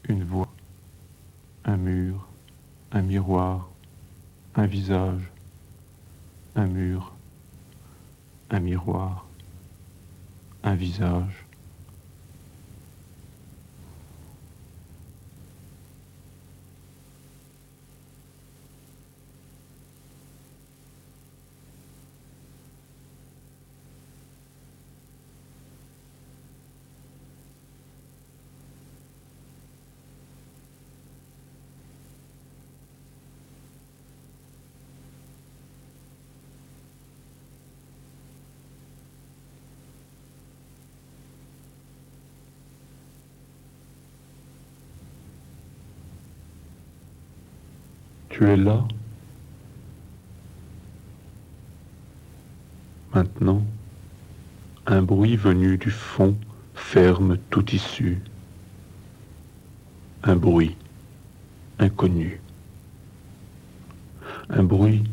Une voix, un mur, un miroir, un visage, un mur, un miroir, un visage. Tu es là, maintenant. Un bruit venu du fond ferme toute issue. Un bruit inconnu. Un bruit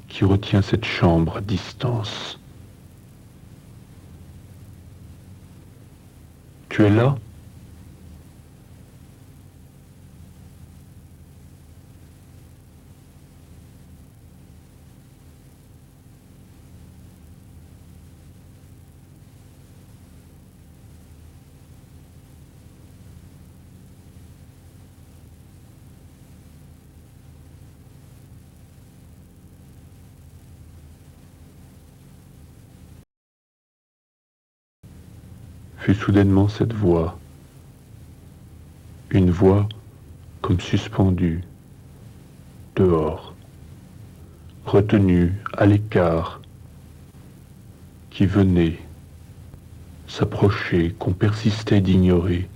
qui retient cette chambre à distance. Tu es là? Fut soudainement cette voix, une voix comme suspendue, dehors, retenue à l'écart, qui venait s'approcher, qu'on persistait d'ignorer,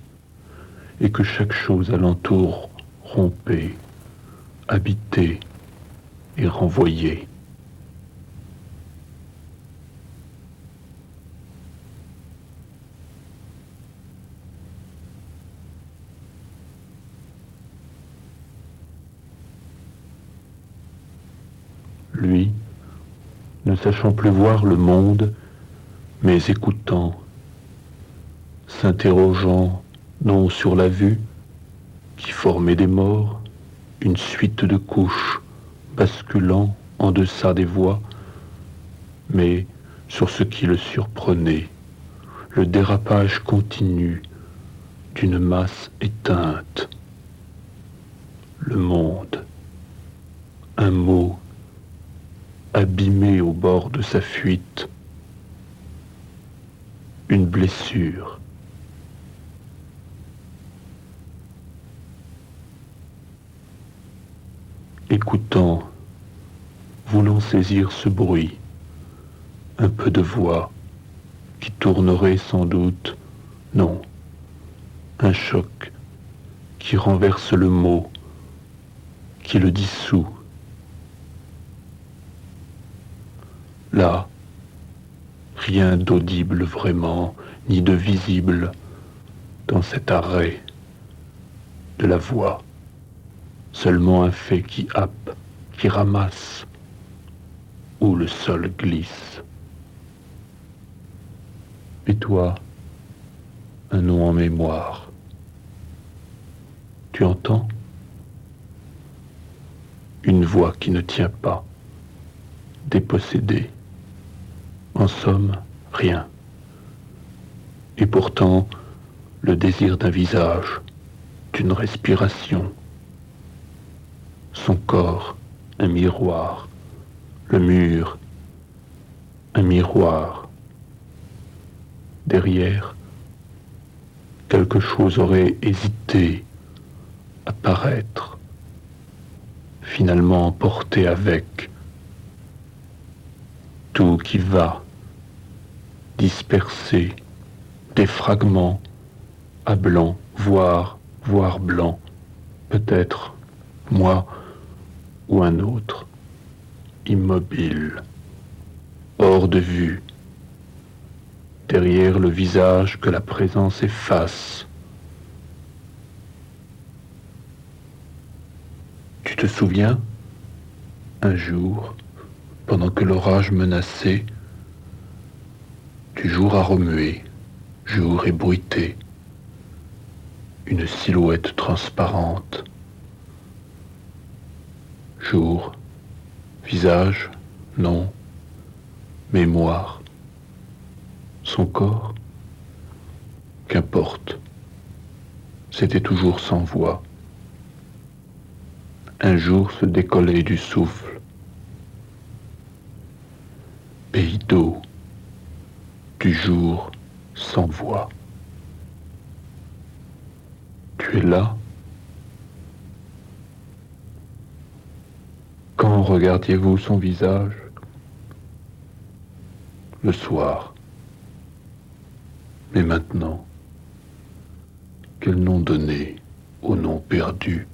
et que chaque chose alentour rompait, habitait et renvoyait. Lui, ne sachant plus voir le monde, mais écoutant, s'interrogeant non sur la vue, qui formait des morts, une suite de couches basculant en deçà des voies, mais sur ce qui le surprenait, le dérapage continu d'une masse éteinte. Le monde, un mot abîmé au bord de sa fuite, une blessure. Écoutant, voulant saisir ce bruit, un peu de voix qui tournerait sans doute, non, un choc qui renverse le mot, qui le dissout. Là, rien d'audible vraiment, ni de visible dans cet arrêt de la voix, seulement un fait qui happe, qui ramasse, où le sol glisse. Et toi, un nom en mémoire. Tu entends? Une voix qui ne tient pas, dépossédée. En somme, rien. Et pourtant, le désir d'un visage, d'une respiration. Son corps, un miroir. Le mur, un miroir. Derrière, quelque chose aurait hésité à paraître, finalement emporté avec tout qui va, dispersé, des fragments à blanc, voire blanc, peut-être moi ou un autre, immobile, hors de vue, derrière le visage que la présence efface. Tu te souviens, un jour, pendant que l'orage menaçait, du jour à remuer, jour ébruité, une silhouette transparente. Jour, visage, nom, mémoire, son corps, qu'importe, c'était toujours sans voix. Un jour se décollait du souffle. Pays d'eau, du jour sans voix. Tu es là? Quand regardiez-vous son visage? Le soir. Mais maintenant, quel nom donner au nom perdu?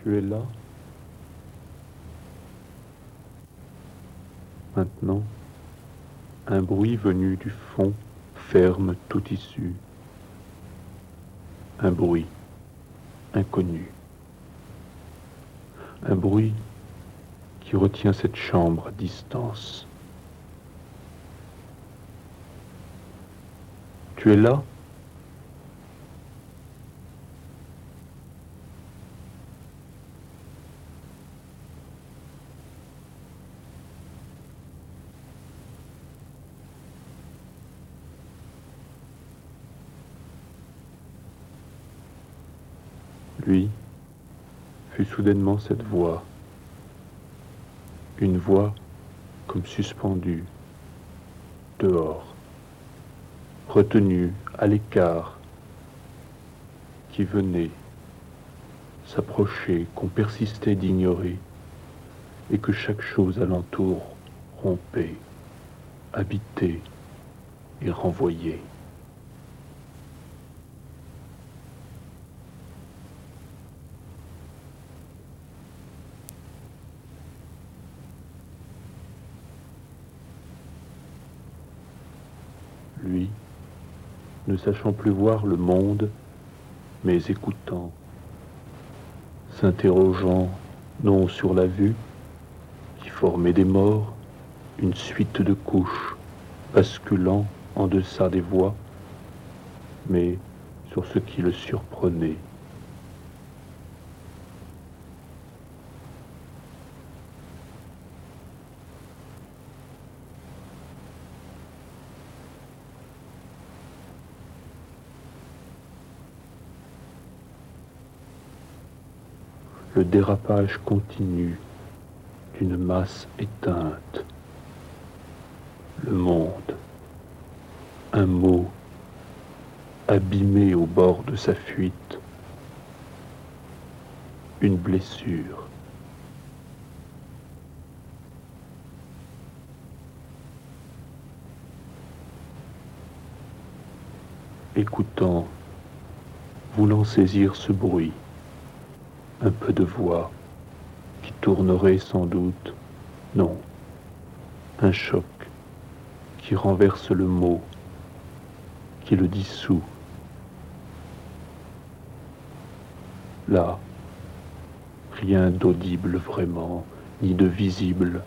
Tu es là? Maintenant, un bruit venu du fond ferme tout issue. Un bruit inconnu. Un bruit qui retient cette chambre à distance. Tu es là? Lui fut soudainement cette voix, une voix comme suspendue, dehors, retenue à l'écart, qui venait s'approcher, qu'on persistait d'ignorer, et que chaque chose alentour rompait, habitait et renvoyait. Lui, ne sachant plus voir le monde, mais écoutant, s'interrogeant non sur la vue, qui formait des morts, une suite de couches, basculant en deçà des voies, mais sur ce qui le surprenait. Le dérapage continu d'une masse éteinte. Le monde, un mot, abîmé au bord de sa fuite. Une blessure. Écoutant, voulant saisir ce bruit, un peu de voix qui tournerait sans doute, non, un choc qui renverse le mot, qui le dissout. Là, rien d'audible vraiment, ni de visible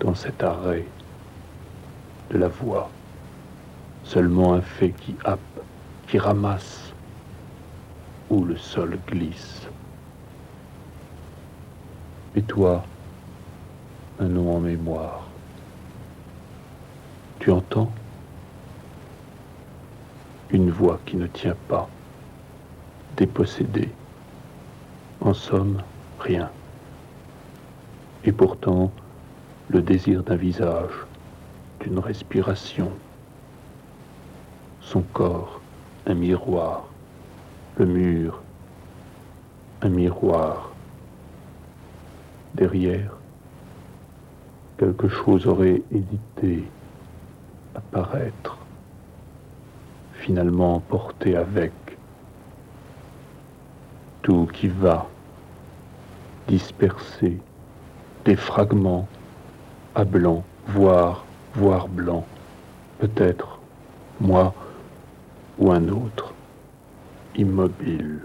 dans cet arrêt de la voix, seulement un fait qui happe, qui ramasse, où le sol glisse. Et toi, un nom en mémoire, tu entends? Une voix qui ne tient pas, dépossédée. En somme, rien. Et pourtant, le désir d'un visage, d'une respiration. Son corps, un miroir. Le mur, un miroir. Derrière, quelque chose aurait hésité à paraître, finalement emporté avec. Tout qui va, dispersé, des fragments à blanc, voire blanc, peut-être moi ou un autre, immobile,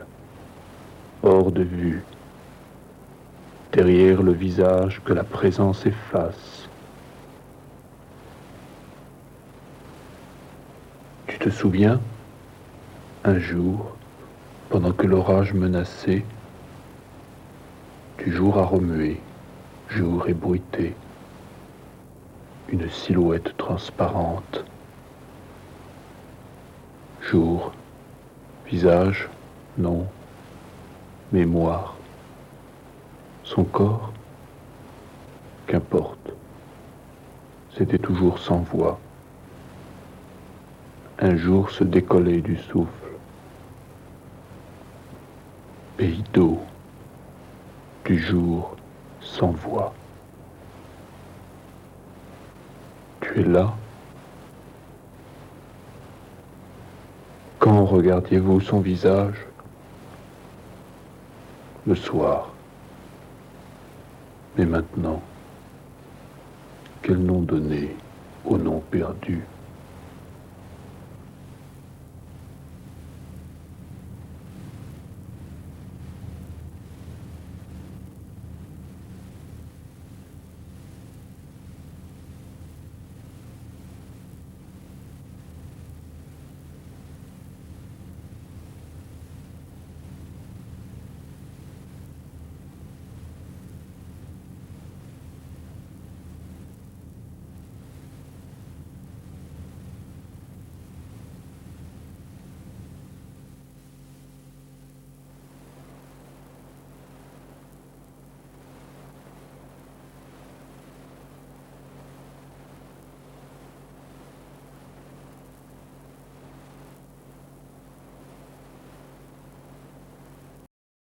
hors de vue, derrière le visage que la présence efface. Tu te souviens, un jour, pendant que l'orage menaçait, du jour à remuer, jour ébruité, une silhouette transparente. Jour, visage, non, mémoire. Son corps, qu'importe, c'était toujours sans voix. Un jour se décollait du souffle. Pays d'eau, du jour sans voix. Tu es là? Quand regardiez-vous son visage? Le soir. Mais maintenant, quel nom donner au nom perdu?